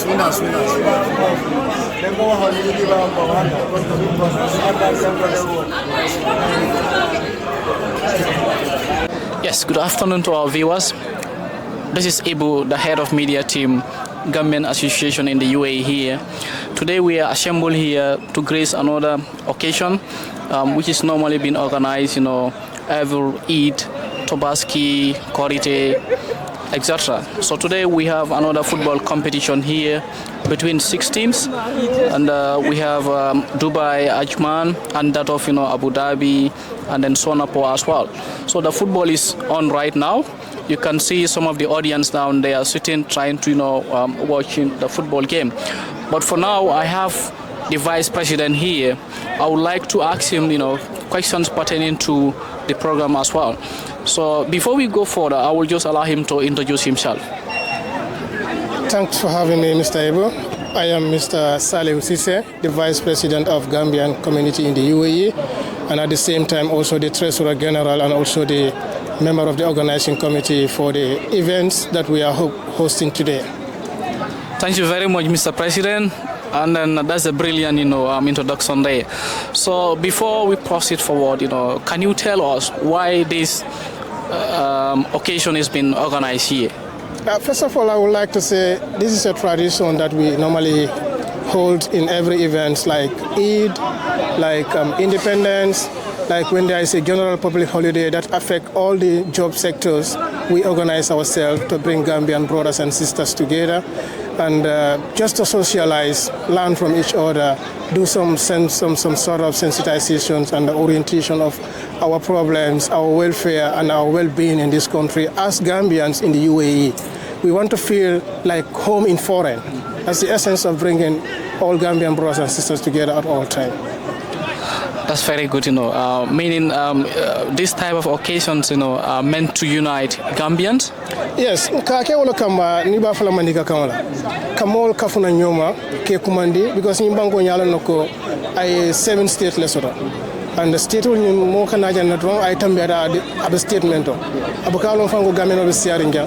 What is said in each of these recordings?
Yes, good afternoon to our viewers. This is Ibu, the head of media team, Gambian Association in the UAE here. Today we are assembled here to grace another occasion, which is normally been organized, every Eid, Tobaski, Korite, etc. So today we have another football competition here between 6 teams, and we have Dubai, Ajman, and that of Abu Dhabi, and then Sonapur as well. So the football is on right now. You can see some of the audience down there sitting, trying to watching the football game. But for now, I have the vice president here. I would like to ask him, questions pertaining to the program as well. So before we go further, I will just allow him to introduce himself. Thanks for having me, Mr. Ibu. I am Mr. Saleh Sise, the Vice President of Gambian community in the UAE, and at the same time also the Treasurer General and also the member of the organizing committee for the events that we are hosting today. Thank you very much, Mr. President. And then that's a brilliant, introduction there. So before we proceed forward, can you tell us why this occasion has been organized here? First of all, I would like to say this is a tradition that we normally hold in every event, like Eid, like Independence, like when there is a general public holiday that affect all the job sectors. We organize ourselves to bring Gambian brothers and sisters together and just to socialize, learn from each other, do some sort of sensitizations and orientation of our problems, our welfare and our well-being in this country as Gambians in the UAE. We want to feel like home in foreign. That's the essence of bringing all Gambian brothers and sisters together at all times. That's very good, meaning this type of occasions, are meant to unite Gambians? Yes, kake wala kamba ni ba fala mandika kamala. Kamol kafuna nyoma ke kumandi because ni bango nyala noko ay 7 state lesota. And the state will mo kana janna don ay tambe ada statement to. Abukalo fango gameno be siaringa.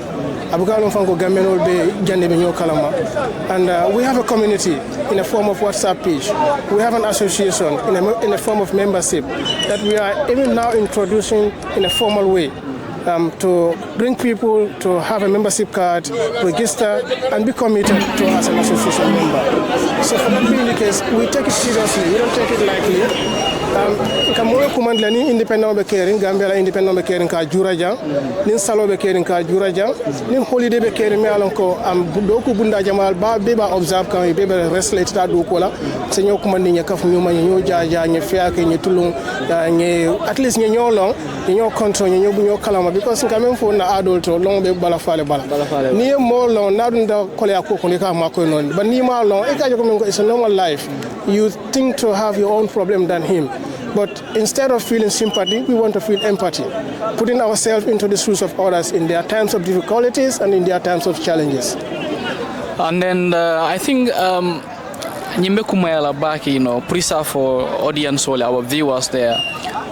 Abukalo fango gameno be jande be nyo kalama. And we have a community in a form of WhatsApp page. We have an association in a form of membership that we are even now introducing in a formal way. To bring people to have a membership card, register, and be committed to as an association member. So for that being the case, we take it seriously. We don't take it lightly. Kamoyo kumandla ni independent be caring, Gambia independent be caring ka juraja, ni salo be caring ka juraja, ni holiday be caring me alonko doku bunda jamal ba beba observe kan beba restlate ta do kola senyo kumandi nya kaf nyuma nyo jaja nya fiake nya tulung nya at least nya nyolong nya control nya bu kalama because quand for na adult long be bala fale ni mo long na dunda kole akoko ni ka mako non but ni ma long e ka jogo it's a normal life. You think to have your own problem than him. But instead of feeling sympathy, we want to feel empathy, putting ourselves into the shoes of others in their times of difficulties and in their times of challenges. And then I think nyimbe kumayala baki, prisa for audience or our viewers there.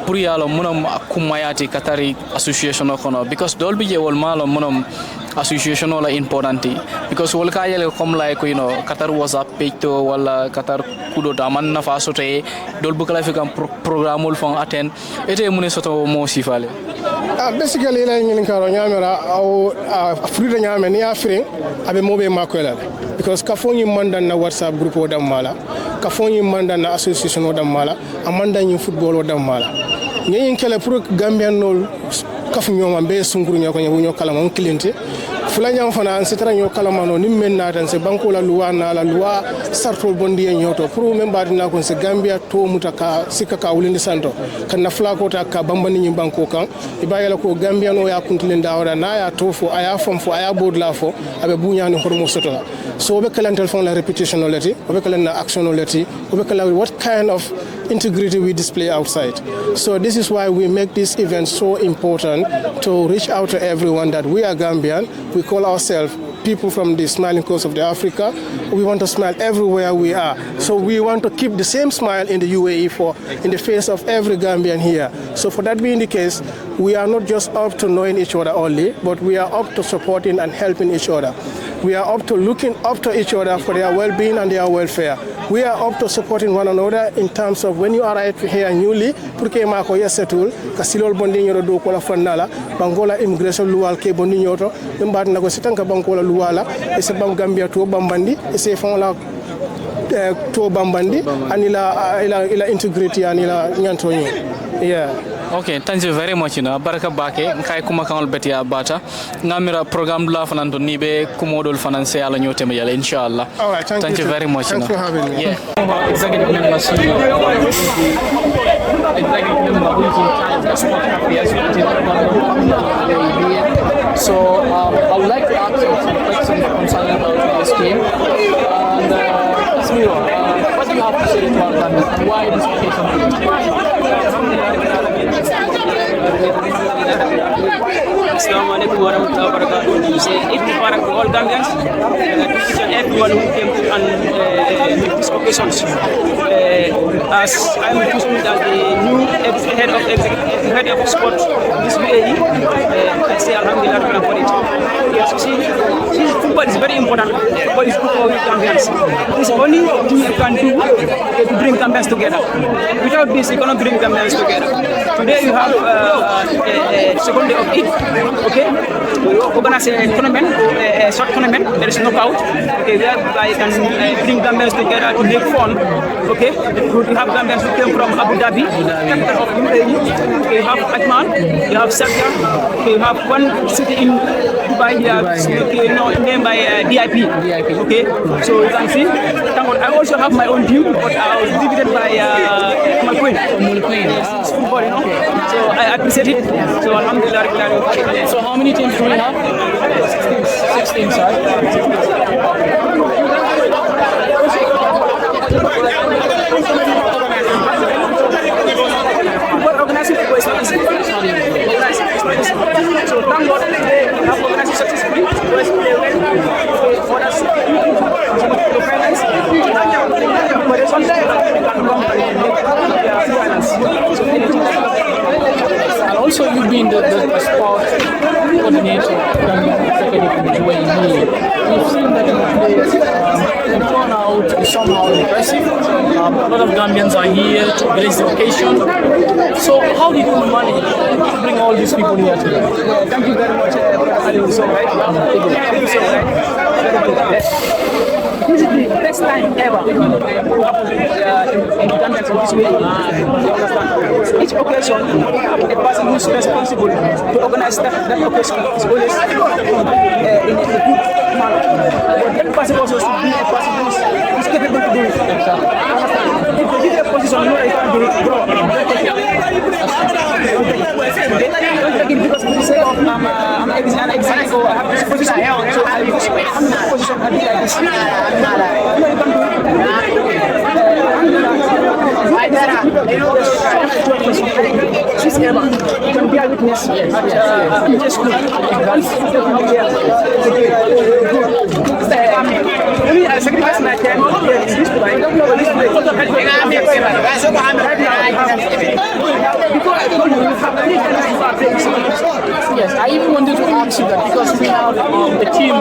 Puriyalo munam kumayati katari association okono because dolbi je wal malo munam association ola importanti because wal kayele kom like Qatar WhatsApp page to wala Qatar kudo daman na fa sote dolbu kala fi kam programme ul fon aten ete mune soto mo sifale basically la ngin karo nyamera au fruit nyame ni afrin abe mobe makola because kafoni mandan na WhatsApp group o dam mala kafoni mandan na association o dam mala amanda nyi football o dam mala nyi kele pour Gambian nol kafu nyoma be sunguru nyako nyo kala mon cliente fulanya fana an sitara nyo kala mano nimmen natan se banko la loi na la loi sarto bondi nyoto pour memba dina kon se Gambia to mutaka sikaka ulindi santo kan na fla ko ta ka bambani nyi banko kan ibayela ko Gambia no ya kuntile ndawda na ya tofo aya fom fo aya bodla fo abe bunya no hormo sotola so be kala telephone la repetition olati be kala na action olati be kala what kind of integrity we display outside. So this is why we make this event so important to reach out to everyone that we are Gambian. We call ourselves people from the smiling coast of the Africa. We want to smile everywhere we are. So we want to keep the same smile in the UAE in the face of every Gambian here. So for that being the case, we are not just up to knowing each other only, but we are up to supporting and helping each other. We are up to looking up to each other for their well-being and their welfare. We are up to supporting one another in terms of when you arrive here newly, porque mako yesetul kasilol bondi nyoro do kola fannala bangola immigration luwal ke bondi nyoto mbat nako sitanka bangola luwala e se bam Gambia to bambandi e se fon la to bambandi anila ila integrity anila nyanto nyo. Yeah. Okay, thank you very much. Baraka bake nkai kuma kanol betia bata ngamira program la fanan to nibe kumodol finance ala nyote me yala inshallah. All right, thank you very much. Thanks for having me. Yeah. Executive member So I would like to ask you some questions concerning about this game. And Smiro, what do you have to say to our family and why this occasion? Assalamu alaikum warahmatullahi wabarakatuh. Say Eid Mubarak to all Gambians, to each and everyone who came to these occasions. As I am chosen as the new head of sport this UAE, I say Alhamdulillah for it. Yes, see, football is very important. Football is good for Gambians. It's only thing you can do to bring Gambians together. Without this, you cannot bring Gambians together. Today you have a second day of Eid. Okay, we organize a tournament, a short tournament. There is knockout. Okay, whereby you can bring Gambians together to make fun. Okay, we have Gambians who came from Abu Dhabi, capital of UAE. Okay, you have Ajman, you have Sabia. Okay, you have one city in Dubai here, named by DIP. Okay, so you can see. I also have my own team, but I was divided by my queen. It's football, you know. So I appreciate it. So Alhamdulillah. So how many teams do we have? 6 teams, right? Organizing the boys is easy. So thank God we have organized successfully. Boys play well. For us, to finance. But someday And also you've been the sport coordinator in the UAE. We've seen that the turnout is somehow impressive. A lot of Gambians are here to grace the occasion. So how did you manage to bring all these people here today? Thank you very much, Brother so right. Thank you so much. This is the best time ever in the Gambians of this way. Each occasion, a person who is responsible to organize that occasion is always in a good manner. But that person also should be a person who is capable to do it. If they give a position, you know they can't do it, bro. Don't take it because we say, I'm exactly or I have this position, so I use this position, I do like this. You know you can do it. She's ever. You can be a witness. I'm just good. I sacrifice my time in this way. Yes, I even wanted to ask you that because we have the team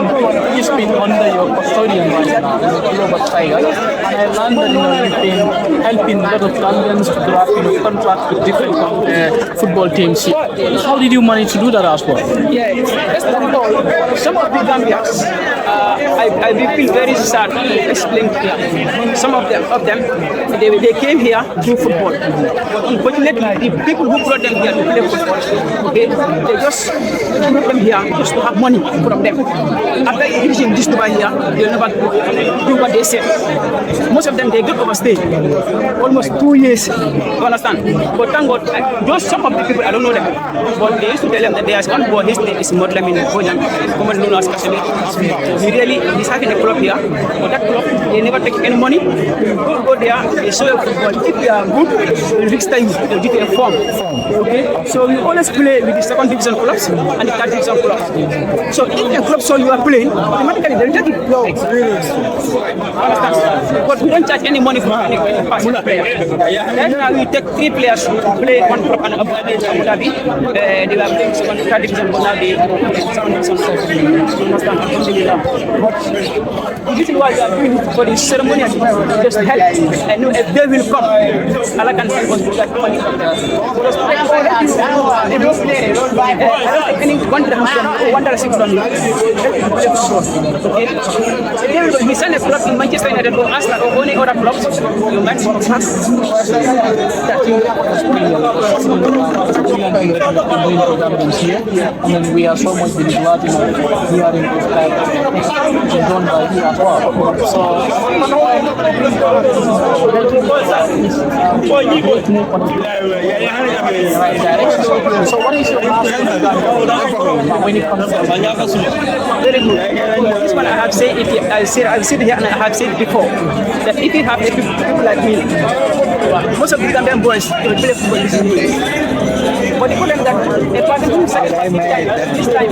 is been under your custodian right now, the Global Tigers, and I learned that you've been helping a lot of Gambians to draft contracts with different football teams here. How did you manage to do that as well? Yeah, first of all, some of the Gambians, I feel very sad to explain here. Some of them, they came here to do football. Unfortunately, the people who brought them here to play football, okay, they just brought them here just to have money from them. After using this to buy here, they'll never do what they said. most of them they get overstayed almost 2 years. You understand? But thank God, those some of the people I don't know them, but they used to tell them that there is one boy. His name is Modlamin Bojan, commonly known as Kasemi. So he's having a club here, but that club they never take any money. Go there, they show you football. If they are good, next time they'll give you a form. Okay, so we always play with the second division clubs and the third division clubs. So if a club saw you are playing, automatically they'll take it. Understand? But we don't charge any money for any passing player. Right now we take 3 players to play one club and Abu Dhabi. They were playing second, third division, but now they second division. Understand? This is why we are doing for the ceremony. Just help. I know if they will come, Allah can help us to get money from them. I don't take any $1.06 from you. Okay? We send a club in Manchester United or Arsenal or any other clubs. You might here, and then we are so much really glad, you know, we are in this type of done by you as well. So so what is your when it comes to very good. This one I have said, I've said here and I have said before that if you have people like me, most of the Gambian boys will play football this year. But the problem that a person who sacrifices this time,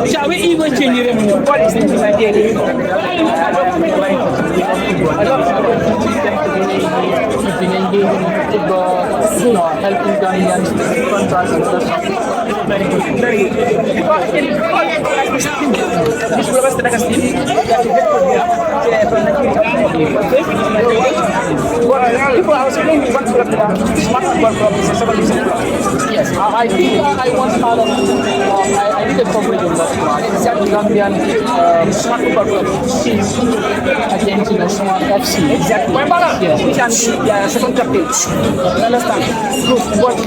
shall we even change it? What is the idea? I love keeping engaged in football, you know, helping Gambians to contract and stuff. Very good. Very good. Because in all this team, this Robert Stadakas team, people are also playing one club, smart football club, is a second division club. Yes, I think I once had I did a coverage on that one. Exactly, Gambian Smart football club team against, you know, Smart FC. Exactly. Yes. Which I'm the second captain. You understand? Good. But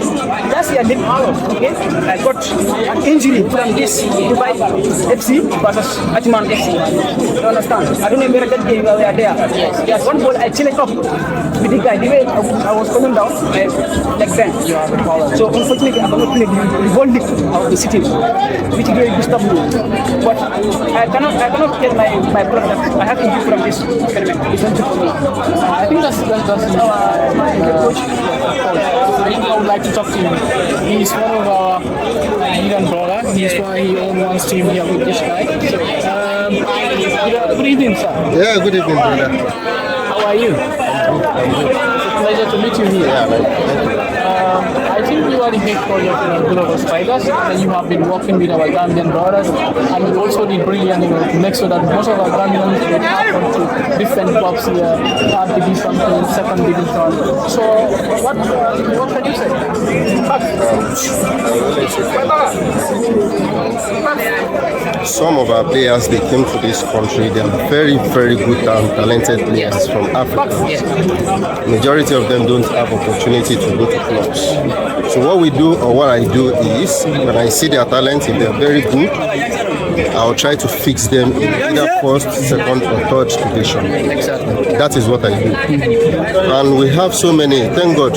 last year I did okay? I got an injury from this Dubai FC versus Atiman FC. You understand? I don't remember that game where we are there. Yes. One ball I chilled up with the guy. The way I was coming down, I like bent. So unfortunately I cannot play the whole league of the city, which really disturbed me. But I cannot tell my club that I have injury from this tournament. It's not good for me. I think that's my coach. I think I would like to talk to him. He's one of our Indian brother. He's why he owns one team here with this guy. Good evening, sir. Yeah, good evening, brother. How are you? It's a pleasure to meet you here. Yeah, man. I think you are the head coach of Global Spiders, and you have been working with our Gambian brothers, and you also did brilliant, you know, to make sure that most of our Gambians will happen to different clubs here, third division, second division. So, what can you say? Some of our players, they came to this country. They are very, very good and talented players from Africa. Majority of them don't have opportunity to go to clubs. So what we do, or what I do, is when I see their talent, if they're very good, I'll try to fix them in either first, second, or third division. Exactly. That is what I do. And we have so many. Thank God,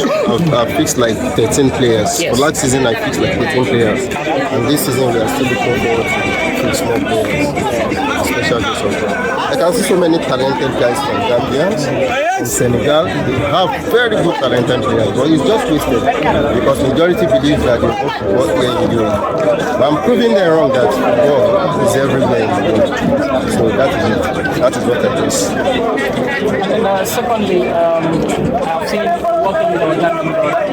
I've fixed like 13 players. Yes. For last season, I fixed like 13 players. And this season, we are still looking forward to fix more players. Special case of God. I can see so many talented guys from Gambia, in Senegal. They have very good talented players, but it's just wasted because majority believe that they go for what they're doing. But I'm proving them wrong that God is everywhere in the world. So that is it. That is what I do. And then secondly, I've seen working with our Gambian brother,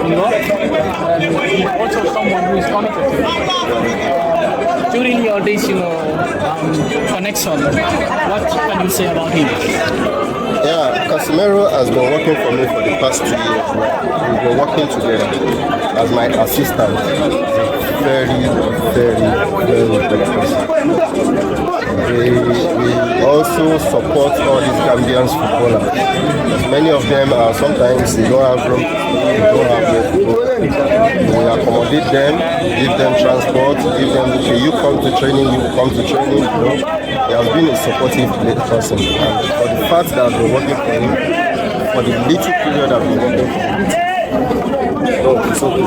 you know, and also someone who is committed to it. During your days, you know, connection, what can you say about him? Yeah, Casimiro has been working for me for the past 2 years now. We've been working together as my assistant. Very, very, very good person. We also support all these Gambians footballers. Many of them are sometimes they don't have room, they don't have where to go. We accommodate them, give them transport, give them, okay, you come to training, you come to training, you know. he has been a supportive person. And for the fact that I've been working for him, for the little period I've been working for him, it's okay.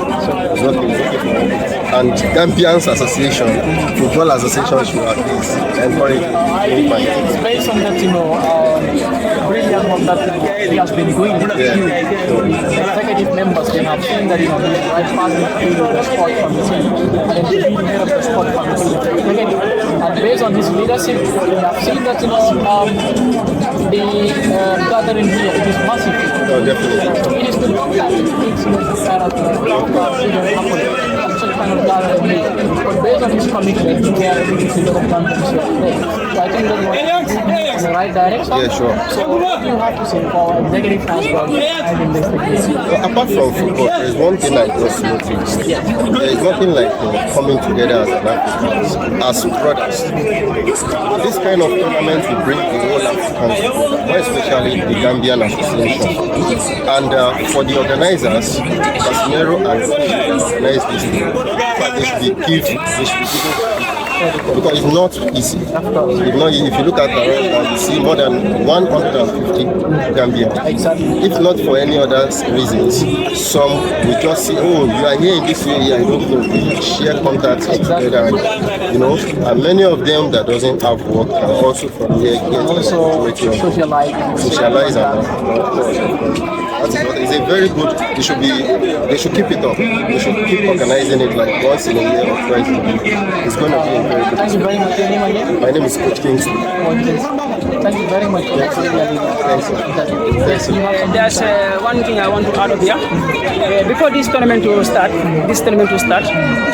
It's okay. And Gambians Association, Football Association should at least encourage him. It's based on that, brilliant work that he has been doing. Executive members, they have seen that, he's right passing through the sport from the team, and then he's leading head of the sport from the team. And based on his leadership, we have seen that, the gathering here, it is massive. Oh, definitely. It is the long time it takes to kind of happen. Such kind of gathering here. But based on his commitment, we are able to see the countries here today. So I think that we're in the right direction. Yeah, sure. So what do you have to say for executive transport? I think this is apart from football, there's one thing I just noticed. There is nothing like coming together as an Africans, as brothers. This kind of tournament will bring the whole Africans together, more especially the Gambian Association. And for the organizers, Casimiro and organize this thing, but they should be given, because it's not easy. If you look at around, you see more than 150 Gambians. If not for any other reasons, some will just say, "Oh, you are here in this area, I don't know." We share contacts together, and many of them that doesn't have work can also from here get socialize and it's a very good. They should keep it up. They should keep organizing it like once in a year or twice a year. It's going to be a very good. Thank you very much. Your name again? My name is Coach Kingsley. Thank you very much. There's one thing I want to add up here. Before this tournament to start,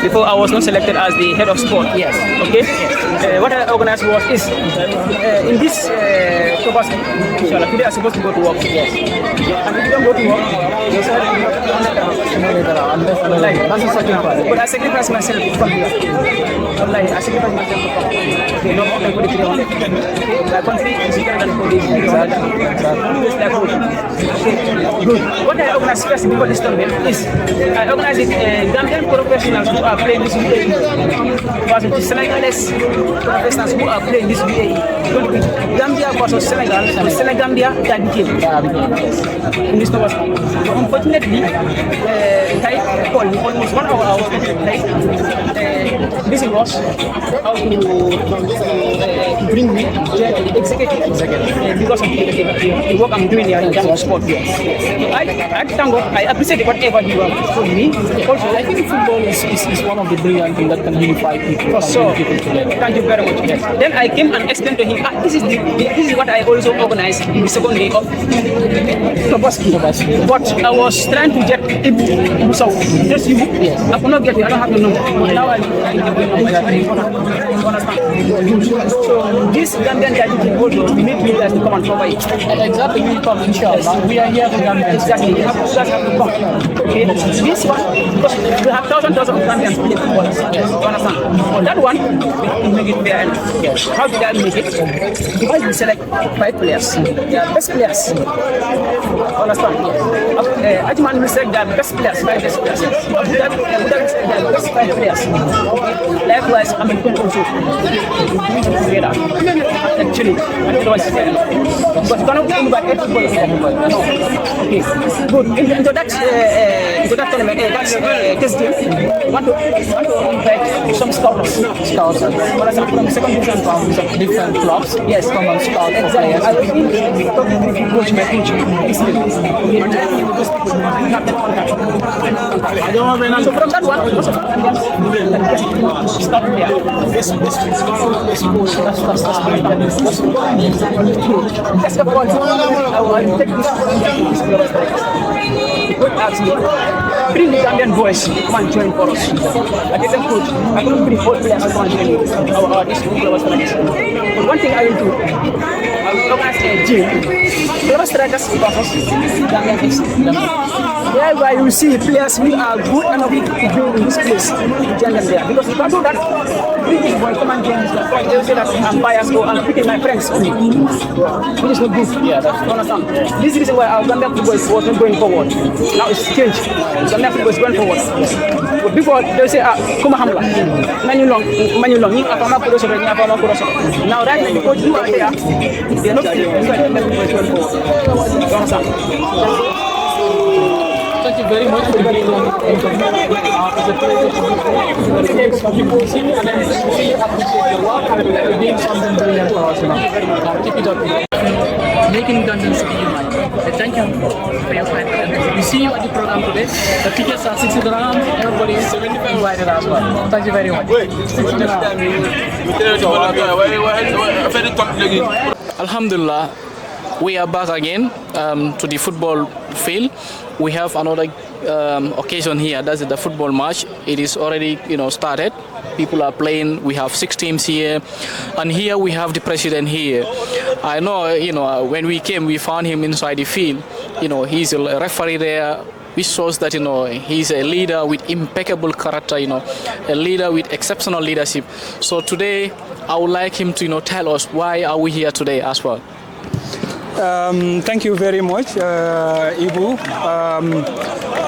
before I was not selected as the head of sport. Yes. Okay. What I organized is in this Tobas, inshallah, today I'm supposed to go to work. Yes. And if you don't go to work, you said that's a second part. but I sacrifice myself to come here. I sacrifice myself to come here. Okay, no more than 300. My country is better than 40. Okay, good. What I organize first before this tournament is I organize it Gambian professionals who are playing this UAE versus the Senegalese professionals who are playing this UAE. Gambia versus Senegal, and Senegambia in this tournament. So unfortunately, I called me almost 1 hour. I was busy was how to bring me to executive because of the work I'm doing here in terms of sport. I thank God, I appreciate whatever you have told me. Also, I think football is one of the brilliant things that can unify people. So, thank you very much. Yes. Then I came and explained to him, this is what I also organized in the second day of Tobaski. But I was trying to get him so just you. Yes. I could not get it, I don't have the number. But now I understand. So this Gambian guy also we need you guys to come and cover it. Exactly, we come inshallah. We are here for Gambia. Exactly. You guys have to come. Okay. This one, because we have thousands of Gambians playing football. Yes. You understand? On that one, we make it fair. Yes. How did I make it? Because we select 5 players. They are best players. Understand? Yes. Ajman we select the best players, 5 best players. After that, we select the best 5 players. Likewise, I'm in also. Together. Actually, it was fair. But you cannot think about everybody. No. Okay. Good. Into that tournament, this game, we want to invite some scouts. For example, from second division from different clubs. Yes, come on, scout. Exactly. I will coach my coach. So from that one, stop there. That's the point. I will take this. Bring the Gambian boys, come and join for us. I get them coach. I don't bring all players to come and join our district. But one thing I will do, I will organize a gym. Global Strikers versus Gambian FC. Thereby you will see players who are good enough to be in this place to join them there. Because if I do that, really when come and join this place, they will say that I'm biased or I'm picking my friends only. Which is not good. Yeah, that's understand. This is the reason why our Gambian football is wasn't going forward. Now it's changed. Gambian football is going forward. But before they will say, Kuma Hamla, manu long, now right now because you are there, they're not going forward. You understand? Thank you very much for being on the people see you and I appreciate your work and being something brilliant for us. Keep it up. Making Gambians united. Thank you for your time. We see you at the program today. The tickets are 60 dirham. Everybody is invited as well. Thank you very much. 60 dirham. Alhamdulillah, we are back again to the football field. We have another occasion here. That's the football match. It is already started. People are playing. We have 6 teams here, and here we have the president here. I know when we came, we found him inside the field. He's a referee there, which shows that he's a leader with impeccable character. A leader with exceptional leadership. So today, I would like him to tell us why are we here today as well. Thank you very much, Ibu.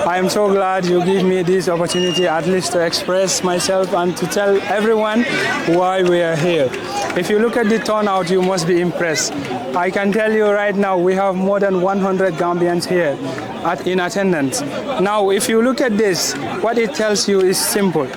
I am so glad you give me this opportunity at least to express myself and to tell everyone why we are here. If you look at the turnout, you must be impressed. I can tell you right now, we have more than 100 Gambians here in attendance. Now, if you look at this, what it tells you is simple.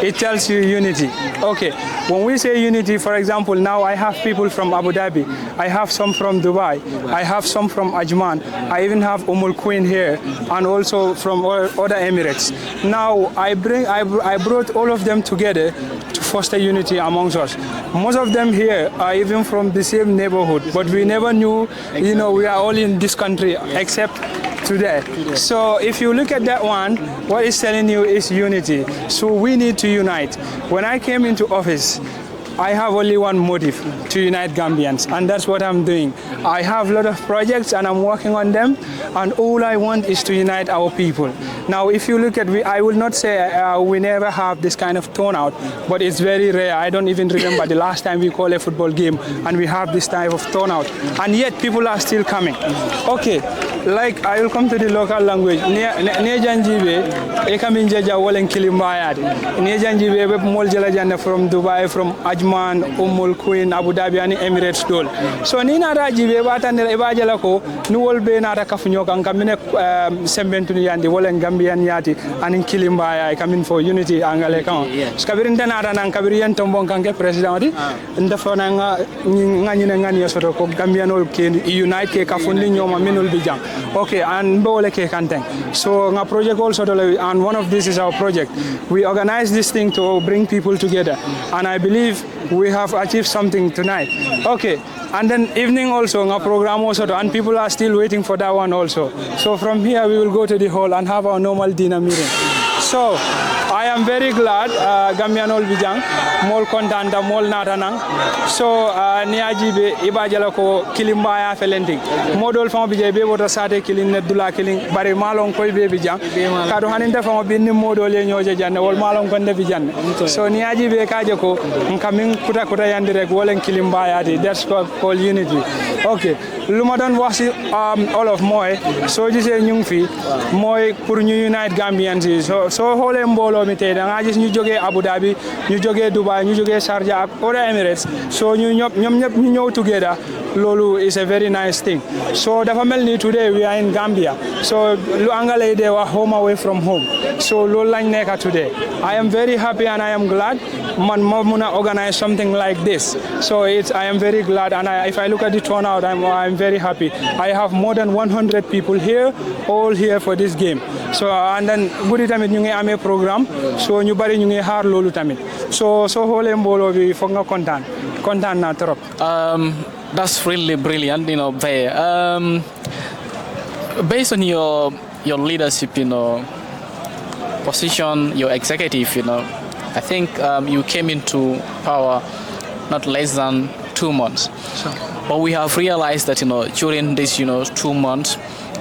It tells you unity. Okay, when we say unity, for example, now I have people from Abu Dhabi, I have some from Dubai, I have some from Ajman, I even have Queen here, and also from other Emirates. Now I brought all of them together to foster unity amongst us. Most of them here are even from the same neighborhood, but we never knew, we are all in this country except today. So if you look at that one, what it's telling you is unity. So we need to unite. When I came into office, I have only one motive, to unite Gambians, and that's what I'm doing. I have a lot of projects and I'm working on them, and all I want is to unite our people. Now, if you look at, I will not say we never have this kind of turnout, but it's very rare. I don't even remember the last time we call a football game and we have this type of turnout, and yet people are still coming. Okay, like I will come to the local language. From Dubai, from Ajman, Queen, Abu Dhabi, and Emirates dol. So ni na raji be bata ne ibajala ko ni wolbe na ta kafunyo kan kamine sembentuni yandi wolen Gambian yati anin Kilimbaya kamin for unity angale kan. Skabirin tana ta nan kabiri yen tombon kan ke president di ndafona ngani yosoto ko Gambian ol ke unite ke kafundi nyoma minul bijang. Okay, and mbole ke kanteng. So nga project also and one of this is our project. We organize this thing to bring people together, and I believe we have achieved something tonight. Okay, and then evening also our program also, and people are still waiting for that one also. So from here we will go to the hall and have our normal dinner meeting. So I am very glad Gambian ol bijang mol kontanta mol natanang. So niaji be ibajala ko Kilimbaya felenting modol fam bije be wota sate kilin ne dula kilin bari malon koy be bijang kado haninta fam be ni modol e nyoje janne wol malon konde bijanne. So niaji be kaje ko kamin kuta yandi rek wolen Kilimbaya di, that's called unity. Okay, lumadan wasi all of moy so jise ñu fi moy pour ñu unite Gambians. So hole mbolo mi tay da nga gis ñu joggé Abu Dhabi, ñu joggé Dubai, ñu joggé Sharjah ak other Emirates. So ñom ñep ñu ñew together. Lolu is a very nice thing. So dafa melni today we are in Gambia. So lu angale de wa home away from home. So lolu lañ nekka today. I am very happy and I am glad man mo muna organize something like this. So I am very glad, and if I look at the turnout, I'm very happy. I have more than 100 people here, all here for this game. So and then gudi tamit ñu ngi amé programme, so ñu bari ñu ngi xaar lolu tamit. So hole mbolo bi fo nga kontaan na trop. That's really brilliant, based on your leadership, position, your executive, I think you came into power not less than 2 months. Sure. But we have realized that, during this, 2 months,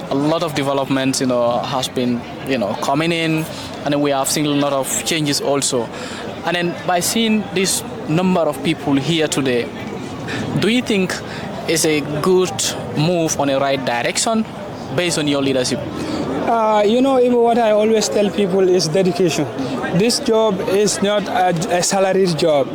a lot of developments, has been, coming in, and then we have seen a lot of changes also. And then by seeing this number of people here today, do you think it's a good move on the right direction based on your leadership? Even what I always tell people is dedication. This job is not a salaried job.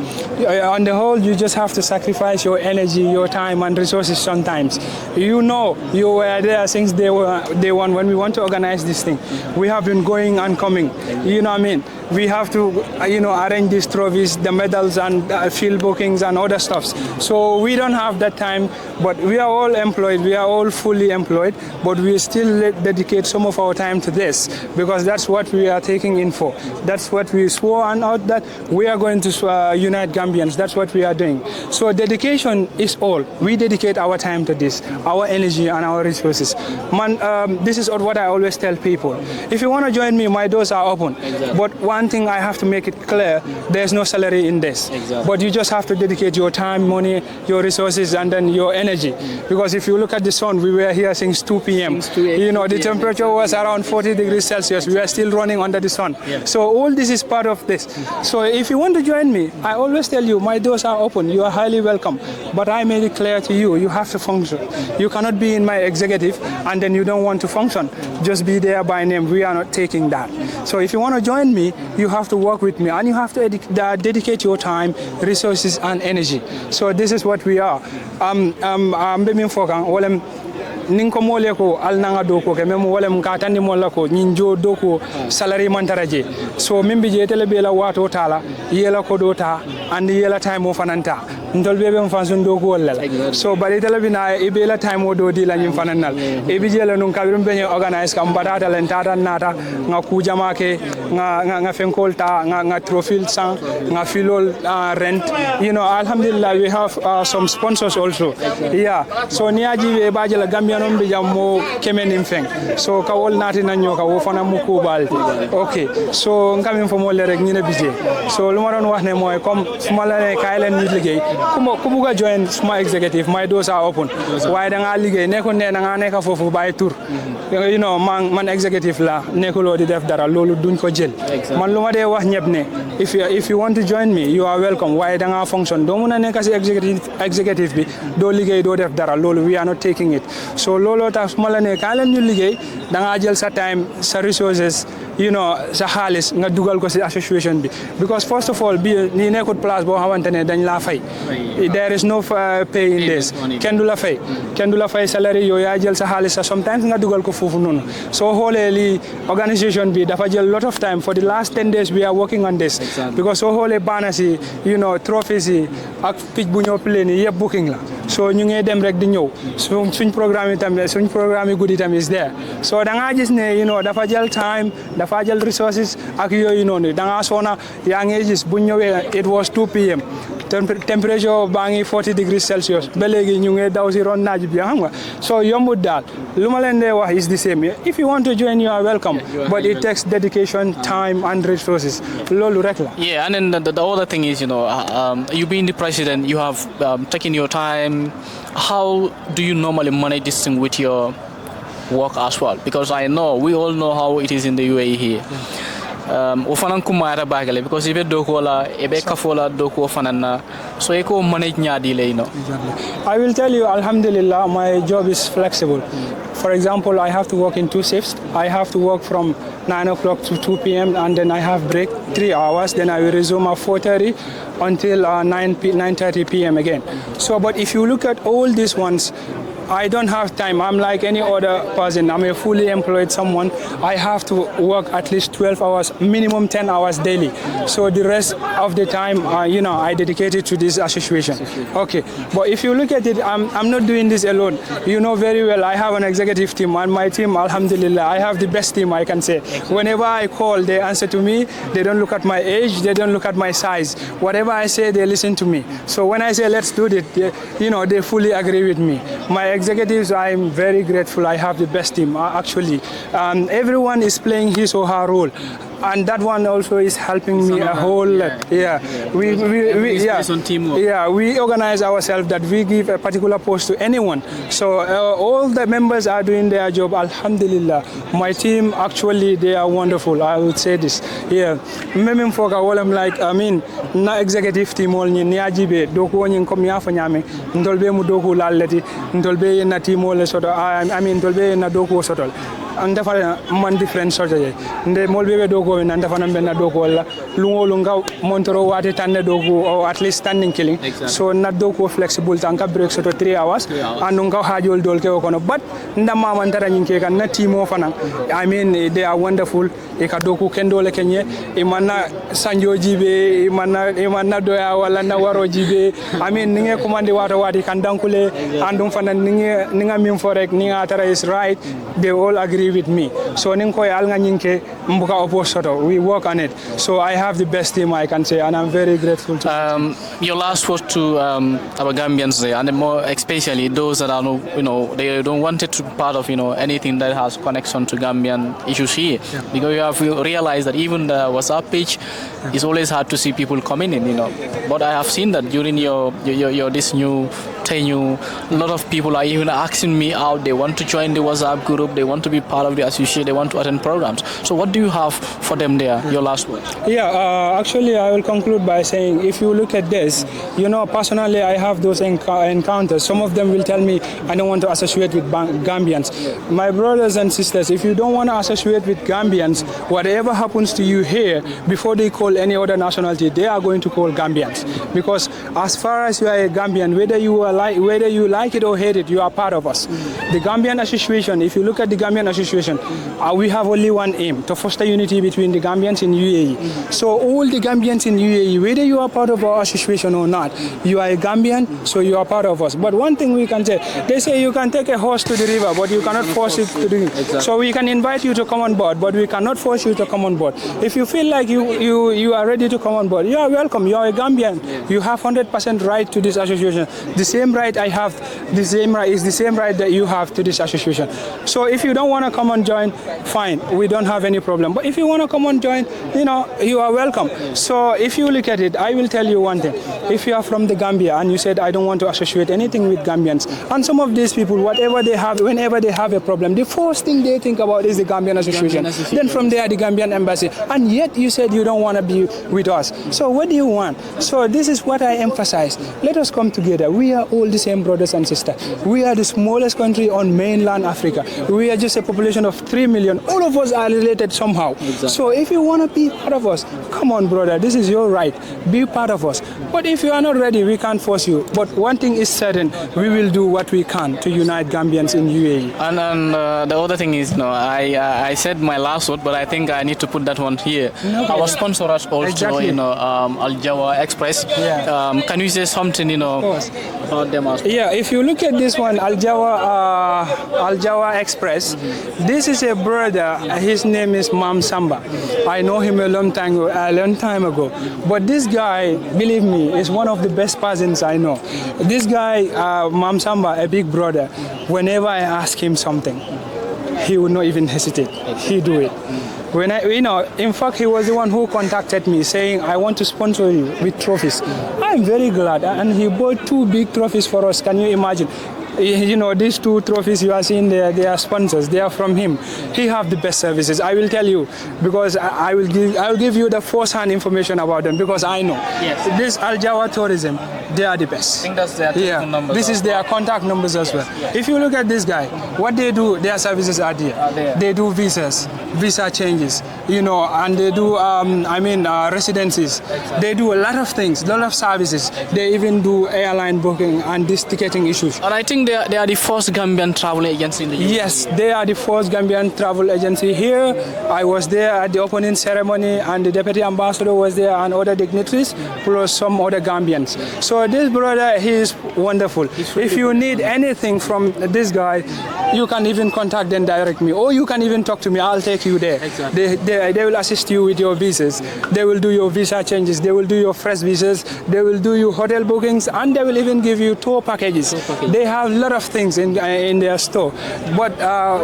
On the whole, you just have to sacrifice your energy, your time, and resources sometimes. You were there since day one when we want to organize this thing. We have been going and coming. You know what I mean? We have to, arrange these trophies, the medals, and field bookings and other stuffs. So we don't have that time, but we are all employed. We are all fully employed, but we still dedicate some of our time to this because that's what we are taking in for. That's what we swore out that we are going to unite Gambians. That's what we are doing. So dedication is all. We dedicate our time to this, our energy and our resources. Man, this is what I always tell people. If you want to join me, my doors are open. Exactly. But one thing I have to make it clear, there's no salary in this. Exactly. But you just have to dedicate your time, money, your resources, and then your energy. Because if you look at the sun, we were here since 2 p.m. The temperature was around 40 degrees Celsius. We are still running under the sun. Yeah. So all this is part of this. So if you want to join me, I always tell you, my doors are open. You are highly welcome. But I made it clear to you, you have to function. You cannot be in my executive and then you don't want to function. Just be there by name. We are not taking that. So if you want to join me, you have to work with me and you have to dedicate your time, resources and energy. So this is what we are. Ning ko mole ko al nanga do ko ke memo wala mka tandi molla ko nyinjo do ko salary mantaraje so mimbi je tele be la wato tala yela ko do ta and yela time o fananta ndol be be fansun do ko wala so bari tele bina e be la time o do di la nyim fananal e bi je la nun kabir be organize kam badata len tata nata nga ku jama ke nga fenkolta nga trofil sang nga filol rent alhamdulillah we have some sponsors also so niaji be baje la Gambia non bi jammo kemenim feng so ka wol nati nanyo ka wo fana mu ko balti okay so ngam fo mo le rek ñine bije so luma don wax ne moy comme suma la ne kay len nit liggey ku buga join suma executive my doors are open waye da nga liggey ne ko ne nga ne ka fofu baye tour man executive la ne ko lo di def dara lolu duñ ko jël man luma de wax ñep ne if you want to join me you are welcome waye da nga function do mu na ne ka ci executive bi do liggey do def dara lolu we are not taking it so lolo tax mala ne ka len ñu liggéey da nga jël sa time sa resources sa xaalis nga dugal ko ci association bi because first of all bi ni nekkut place boo xamantene dañ la fay there is no pay in this kenn du la fay salary yo ya jël sa xaalis sa sometimes nga dugal ko fofu non so xolé li organisation bi dafa jël lot of time for the last 10 days we are working on this because so xolé banners yi trophies yi ak pitch bu ñoo play ni yeb booking la so ñu ngi dem rek di ñëw suñ programme guddi tam is there so da nga gis ne dafa jël time dafa jël resources ak yooyu noonu da nga sona yaa ngi gis bu ñëwee it was 2 p.m. temperature baa ngi 40 degrees Celsius ba léegi ñu ngi daw si ron naaj bi xam nga so yombut daal lu ma leen dee wax is the same if you want to join you are welcome but it takes dedication time and resources loolu rek la and then the other thing is you being the president you have taken your time how do you normally manage this thing with your work as well because we all know how it is in the UAE here ufanan kumara bagale because ibe doko la ebe kafola doko fanana so eko manage nyadi le I will tell you alhamdulillah my job is flexible for example I have to work in 2 shifts I have to work from 9 o'clock to 2 p.m. and then I have break 3 hours then I will resume at 4:30 until 9:30 p.m. again so but if you look at all these ones I don't have time. I'm like any other person. I'm a fully employed someone. I have to work at least 12 hours, minimum 10 hours daily. So the rest of the time, I dedicate it to this association. Okay. But if you look at it, I'm not doing this alone. You know very well, I have an executive team and my team, alhamdulillah, I have the best team I can say. Whenever I call, they answer to me. They don't look at my age. They don't look at my size. Whatever I say, they listen to me. So when I say, let's do it, they fully agree with me. My executives, I'm very grateful. I have the best team, actually. Everyone is playing his or her role. And that one also is helping me a whole lot. Yeah, we organize ourselves that we give a particular post to anyone. So all the members are doing their job. Alhamdulillah, my team actually they are wonderful. I would say this. Yeah, meme foka I'm like na executive team all ni ajibe doku ni kom ya fanyame ndolbe mu doku laleti ndolbe na team all soto ndolbe na doku sotol. And the man different sort of the Molbe dogo and the Fanamena dogo, Lunga Montoro at a dogo or at least standing killing. Exactly. So not dogo flexible tanka breaks for 3 hours and Nunga Hajol Dolke. But Ndama and Taraninke and not Timo Fana. I mean, they are wonderful. Ekadoku Kendo Kenye, Imana Sanjo Jibe, Imana Doya, Walanda Waro Jibe. I mean, Ninga Command Water, what he can dankule, and don't find Ninga Mimforek, Ninga is right. They all agree with me. So Ninko Alga Ninke, Mbuka Oposoto, we work on it. So I have the best team I can say, and I'm very grateful to your last word to our Gambians there, and more especially those that are, they don't want it to be part of, anything that has connection to Gambian issues here. Yeah. Because you have realized that even the WhatsApp page is always hard to see people coming in, But I have seen that during your this new tenure, a lot of people are even asking me out. They want to join the WhatsApp group. They want to be part of the association. They want to attend programs. So what do you have for them there? Your last word. Yeah, actually, I will conclude by saying, if you look at this, personally, I have those encounters. Some of them will tell me, I don't want to associate with Gambians. My brothers and sisters, if you don't want to associate with Gambians, whatever happens to you here, before they call any other nationality, they are going to call Gambians. Because as far as you are a Gambian, whether you like it or hate it, you are part of us. The Gambian Association, if you look at the Gambian Association, we have only one aim, to foster unity between the Gambians in UAE. So all the Gambians in UAE, whether you are part of our association or not, you are a Gambian, so you are part of us. But one thing we can say, they say you can take a horse to the river, but you cannot force it to the river. Exactly. So we can invite you to come on board, but we cannot force you to come on board. If you feel like you are ready to come on board, you are welcome. You are a Gambian. You have 100% right to this association. The same right I have, the same right is the same right that you have to this association. So if you don't want to come and join, fine, we don't have any problem. But if you want to come and join, you are welcome. So if you look at it, I will tell you one thing. If you are from the Gambia and you said, I don't want to associate anything with Gambians, and some of these people, whatever they have, whenever they have a problem, the first thing they think about is the Gambian Association. Then from there, the Gambian Embassy. And yet you said you don't want to be with us. So what do you want? So this is what I emphasize. Let us come together. We are all the same brothers and sisters. We are the smallest country on mainland Africa. We are just a population of 3 million. All of us are related somehow. Exactly. So if you want to be part of us, come on, brother. This is your right. Be part of us. But if you are not ready, we can't force you. But one thing is certain, we will do what we can to unite Gambians in UAE. And the other thing is, I said my last word, but I think I need to put that one here. Okay. Our sponsor also, exactly. Al Jawa Express. Yeah. Can you say something, about them as well? Yeah, if you look at this one, Al Jawa Express, this is a brother. His name is Mam Samba. I know him a long time ago. But this guy, believe me, is one of the best persons I know. This guy, Mam Samba, a big brother, whenever I ask him something, he would not even hesitate. He do it. When in fact, he was the one who contacted me saying, I want to sponsor you with trophies. I'm very glad. And he bought 2 big trophies for us. Can you imagine? These 2 trophies you are seeing there, they are sponsors. They are from him. He have the best services. I will tell you, because I will give you the first-hand information about them, because I know. Yes. This Al Jawa Tourism, they are the best. I think that's their telephone numbers. This is their contact numbers as well. Yes. If you look at this guy, what they do, their services are there. They do visas, visa changes, and they do, residencies. Exactly. They do a lot of things, a lot of services. They even do airline booking and these ticketing issues. And I think they are the first Gambian travel agency in the UAE. Yes, they are the first Gambian travel agency here. I was there at the opening ceremony, and the deputy ambassador was there, and other dignitaries, plus some other Gambians. So this brother, he is wonderful. If you need anything from this guy, you can even contact them directly, or you can even talk to me. I'll take you there. Exactly. They will assist you with your visas. They will do your visa changes. They will do your fresh visas. They will do your hotel bookings, and they will even give you tour packages. They have lot of things in their store. But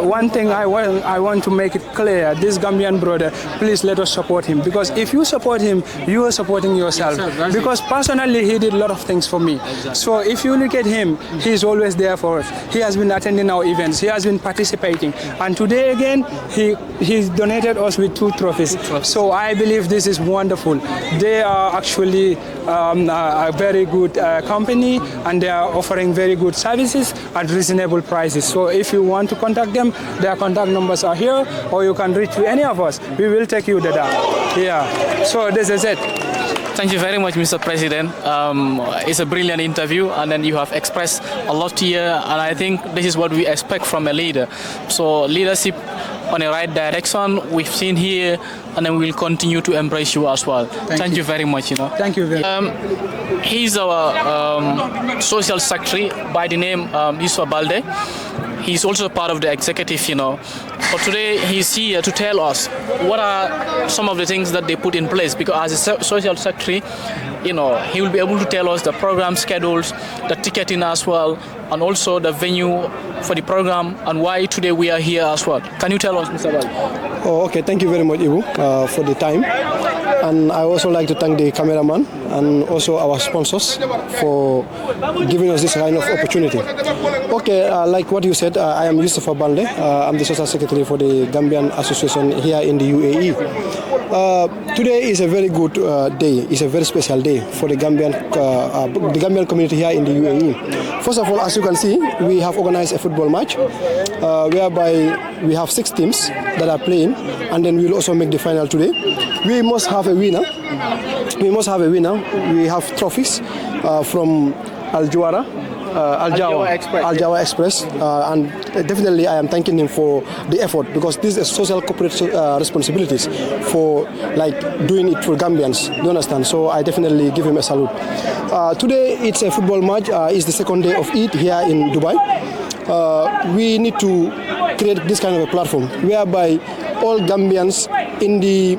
one thing I want to make it clear, this Gambian brother, please let us support him, because if you support him, you are supporting yourself. Because personally, he did a lot of things for me. So if you look at him, he's always there for us. He has been attending our events. He has been participating. And today again, he's donated us with 2 trophies. So I believe this is wonderful. They are actually a very good company, and they are offering very good services at reasonable prices. So if you want to contact them, their contact numbers are here, or you can reach any of us. We will take you there. Yeah. So this is it. Thank you very much, Mr. President. It's a brilliant interview, and then you have expressed a lot here, and I think this is what we expect from a leader. So leadership on the right direction, we've seen here, and then we'll continue to embrace you as well. Thank you very much. Thank you very much. He's our social secretary by the name Yusuf Balde. He's also part of the executive, But today he's here to tell us what are some of the things that they put in place, because as a social secretary, he will be able to tell us the program schedules, the ticketing as well, and also the venue for the program, and why today we are here as well. Can you tell us, Mr. Balde? Oh, okay. Thank you very much, Ibu, for the time. And I also like to thank the cameraman and also our sponsors for giving us this kind of opportunity. Okay, like what you said, I am Yusuf Balde. I'm the social secretary for the Gambian Association here in the UAE. Today is a very good day. It's a very special day for the Gambian community here in the UAE. First of all, as you can see, we have organized a football match whereby we have 6 teams that are playing, and then we'll also make the final today. We must have a winner. We have trophies from Al Jawa Express, and definitely I am thanking him for the effort, because this is social corporate responsibilities for doing it for Gambians. Do you understand? So I definitely give him a salute. Today it's a football match. It's the second day of Eid here in Dubai. We need to create this kind of a platform whereby all Gambians in the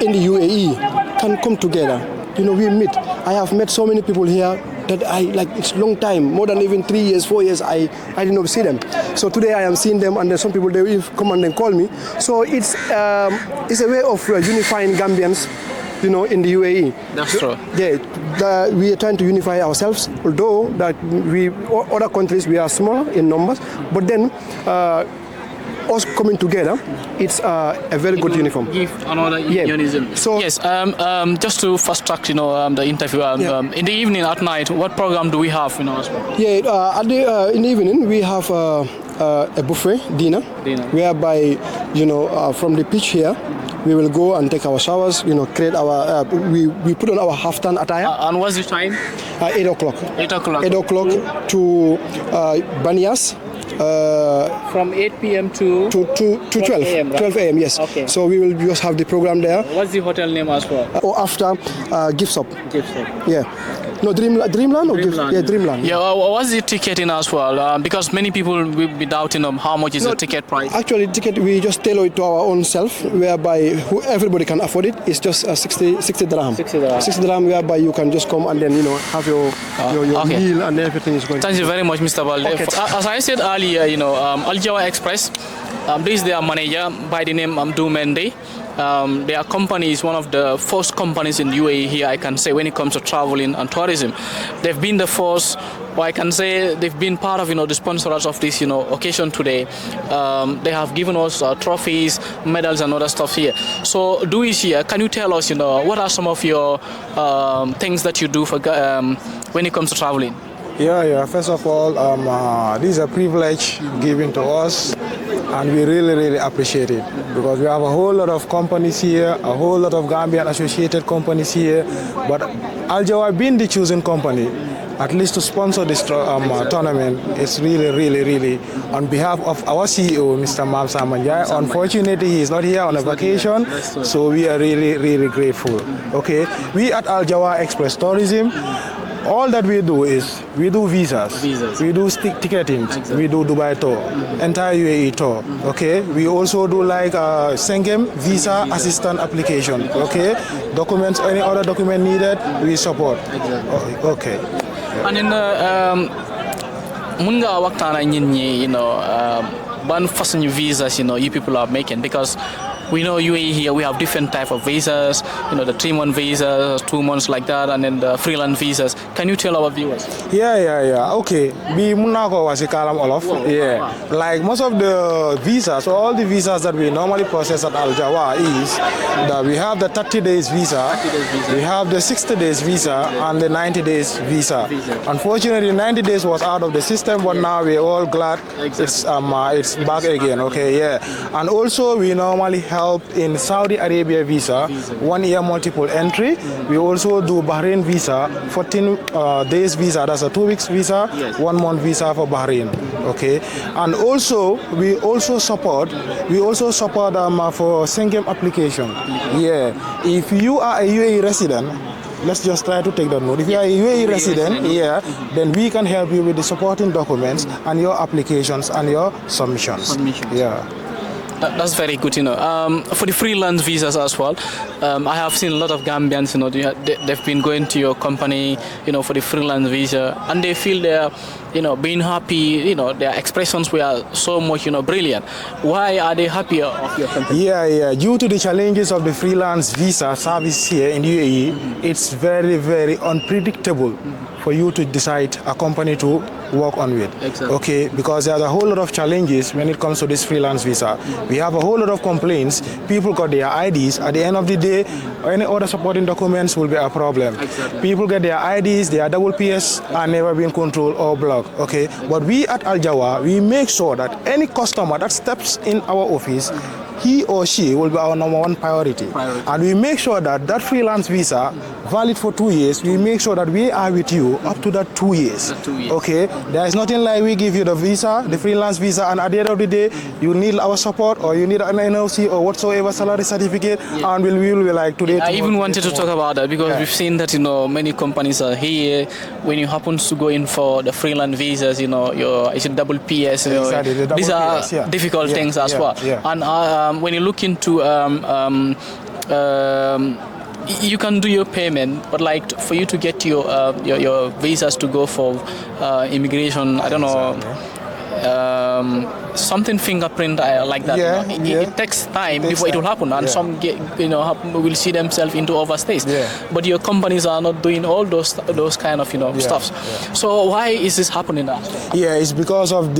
UAE can come together. We meet. I have met so many people here that it's a long time, more than even 3 years, 4 years, I did not see them. So today I am seeing them, and then some people, they will come and then call me. So it's a way of unifying Gambians, in the UAE. That's true. Yeah, we are trying to unify ourselves, although that other countries, we are smaller in numbers, but then us coming together, it's a very good uniform. Give another unionism. So yes, just to fast track, the interview. In the evening, at night, what program do we have, as well? Yeah, in the evening we have a buffet dinner, whereby from the pitch here, we will go and take our showers. Create our we put on our half-tan attire. And what's the time? 8 o'clock. 8 o'clock. 8 o'clock to Banias. From 8 p.m. to 12 a.m. Right? 12 a.m. Yes. Okay. So we will just have the program there. What's the hotel name as well? Or after Gift Shop. Gift Shop. Yeah. No, Dreamland or Dreamland. Yeah, Dreamland. Yeah. What's the ticketing as well? Because many people will be doubting how much is the ticket price. Actually, the ticket we just tailor it to our own self, whereby everybody can afford it. It's just 60 dirham. 60 dirham, whereby you can just come and then have your meal and everything is going. Thank you very much, Mr. Balde. Okay. As I said earlier, Al Jawa Express, this is their manager by the name Dumende. Their company is one of the first companies in UAE here, I can say, when it comes to traveling and tourism. They've been the first, or I can say they've been part of, the sponsors of this, occasion today. They have given us trophies, medals and other stuff here. So, Duis here, can you tell us, what are some of your things that you do for when it comes to traveling? Yeah. First of all, this is a privilege given to us, and we really appreciate it, because we have a whole lot of companies here, a whole lot of Gambian associated companies here, but Al Jawa being the chosen company, at least to sponsor this tournament, it's really on behalf of our CEO, Mr. Mamsa Manjai. Unfortunately, he is not here on a vacation, so we are really grateful. Okay, we at Al Jawa Express Tourism, all that we do is we do visas. We do ticketing, we do Dubai tour, entire UAE tour. Okay, we also do Sengem visa assistant application. Okay, documents, any other document needed, we support. Okay. And in mun nga waxtaan ak ñin ñi, ban façon visas, you people are making, because we know UAE here we have different type of visas, the 3-month visas, 2 months like that, and then the freelance visas. Can you tell our viewers? Yeah. Okay. Bi munako wasi kalam olof. Yeah. Wow. Like most of the visas, so all the visas that we normally process at Al Jawa is that we have the 30 days visa, we have the 60 days visa, and the 90 days visa. Unfortunately, 90 days was out of the system, but now we're all glad it's back again. Okay. Yeah. And also we normally help in Saudi Arabia visa, 1 year multiple entry. We also do Bahrain visa, 14 days visa, that's a 2 weeks visa, 1 month visa for Bahrain. Okay, and also we also support for Sengem application. Yeah, if you are a UAE resident, let's just try to take that note. If you are a UAE resident, then we can help you with the supporting documents and your applications and your submissions. Yeah. That's very good, For the freelance visas as well, I have seen a lot of Gambians, they've been going to your company, for the freelance visa, and they feel they're, being happy, their expressions were so much, brilliant. Why are they happy of your company? Yeah. Due to the challenges of the freelance visa service here in UAE, it's very, very unpredictable for you to decide a company to work on with. Exactly. Okay, because there's a whole lot of challenges when it comes to this freelance visa. We have a whole lot of complaints. People got their IDs. At the end of the day, any other supporting documents will be a problem. Exactly. People get their IDs, their double PS are never being controlled or blocked. Okay, but we at Al Jawa, we make sure that any customer that steps in our office, he or she will be our #1 priority. And we make sure that freelance visa, valid for 2 years, we make sure that we are with you up to that 2 years. Okay, there is nothing like we give you the visa, the freelance visa, and at the end of the day, you need our support or you need an NLC or whatsoever salary certificate, and we will be like today. I even wanted to talk about that because we've seen that many companies are here. When you happen to go in for the freelance visas, it's a double PS. These are difficult things as well. And when you look into you can do your payment, but like for you to get your visas to go for immigration, I don't know, something fingerprint like that. It takes time before it will happen, and some will see themselves into overstays. But your companies are not doing all those kind of stuffs. So why is this happening now? Yeah, it's because of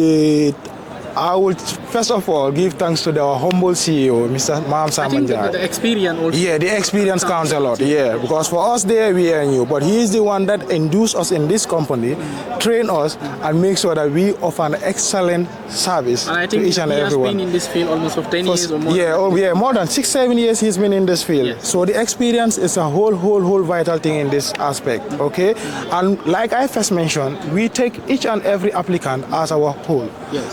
I would first of all give thanks to our humble CEO, Mr. Maham Samanjai. The experience also. Yeah, the experience counts a lot. Yeah, because for us there we are new, but he is the one that induced us in this company, train us, and make sure that we offer an excellent service and I think to each and everyone. He has been in this field almost for 10 years or more. More than 6-7 years he's been in this field. So the experience is a whole vital thing in this aspect. Okay, and like I first mentioned, we take each and every applicant as our whole.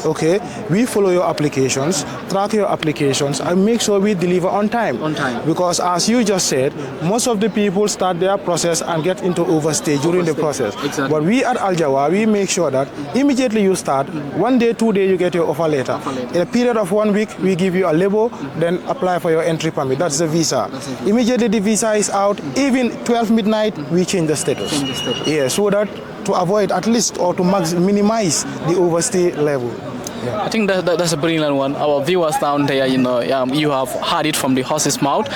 Okay. We follow your applications, track your applications, and make sure we deliver on time. Because as you just said, most of the people start their process and get into overstay during the process. Exactly. But we at Al Jawa, we make sure that immediately you start, 1 day, 2 days, you get your offer letter. In a period of 1 week, we give you a label, then apply for your entry permit. That's the visa. Immediately the visa is out, even 12 midnight, we change the status. Yeah, so that to avoid at least or to minimize the overstay level. I think that's a brilliant one. Our viewers down there, you have heard it from the horse's mouth.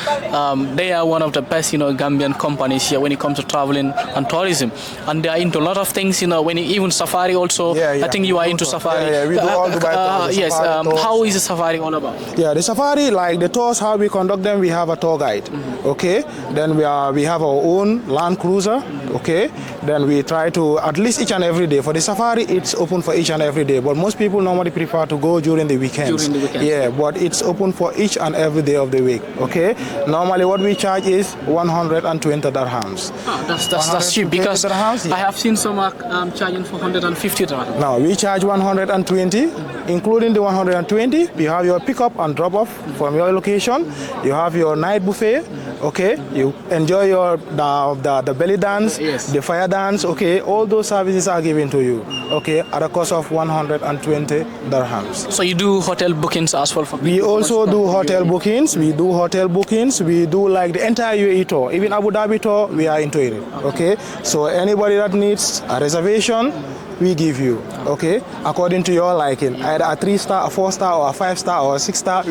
They are one of the best, Gambian companies here when it comes to traveling and tourism. And they are into a lot of things, when even safari also. I think you are into safari. Yeah, we do all the yes. How is the safari all about? Yeah, the safari, like the tours, how we conduct them, we have a tour guide. Okay. Then we have our own Land Cruiser. Okay. Then we try to at least each and every day. For the safari, it's open for each and every day. But most people normally prefer to go during the weekends. Yeah, but it's open for each and every day of the week. Okay. Normally, what we charge is 120 dirhams. That's cheap because I have seen some charging for 150 dirhams. No, we charge 120, including the 120. You have your pickup and drop off from your location. You have your night buffet, okay? You enjoy the belly dance, the fire dance, okay? All those services are given to you, okay? At a cost of 120 dirhams. So you do hotel bookings as well? We also do hotel bookings. We do like the entire UAE tour. Even Abu Dhabi tour, we are into it, okay? So anybody that needs a reservation, we give you, okay? According to your liking, either a 3-star, a 4-star, or a 5-star, or a 6-star.